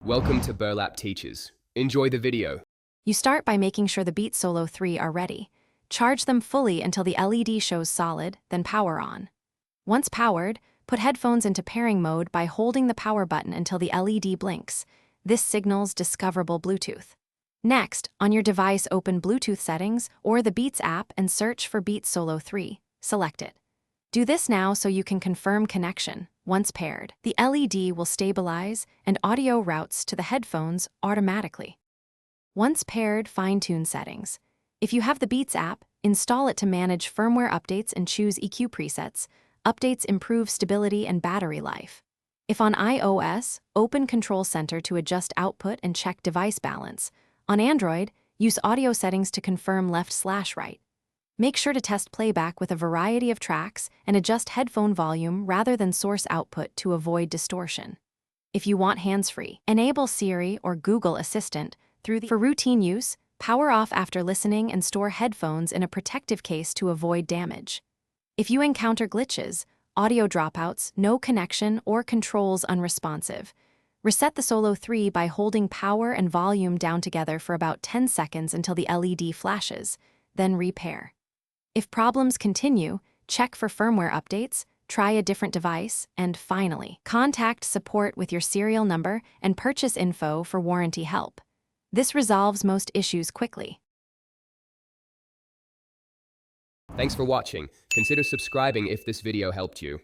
Welcome to Burlap Teachers. Enjoy the video. You start by making sure the Beat Solo 3 are ready. Charge them fully until the LED shows solid, then power on. Once powered, put headphones into pairing mode by holding the power button until the LED blinks. This signals discoverable Bluetooth. Next, on your device, open Bluetooth settings or the Beats app and search for Beat Solo 3. Select it. Do this now so you can confirm connection. Once paired, the LED will stabilize and audio routes to the headphones automatically. Once paired, fine-tune settings. If you have the Beats app, install it to manage firmware updates and choose EQ presets. Updates improve stability and battery life. If on iOS, open Control Center to adjust output and check device balance. On Android, use audio settings to confirm left/right. Make sure to test playback with a variety of tracks and adjust headphone volume rather than source output to avoid distortion. If you want hands-free, enable Siri or Google Assistant for routine use, power off after listening and store headphones in a protective case to avoid damage. If you encounter glitches, audio dropouts, no connection, or controls unresponsive, reset the Solo 3 by holding power and volume down together for about 10 seconds until the LED flashes, then repair. If problems continue, check for firmware updates, try a different device, and finally, contact support with your serial number and purchase info for warranty help. This resolves most issues quickly. Thanks for watching. Consider subscribing if this video helped you.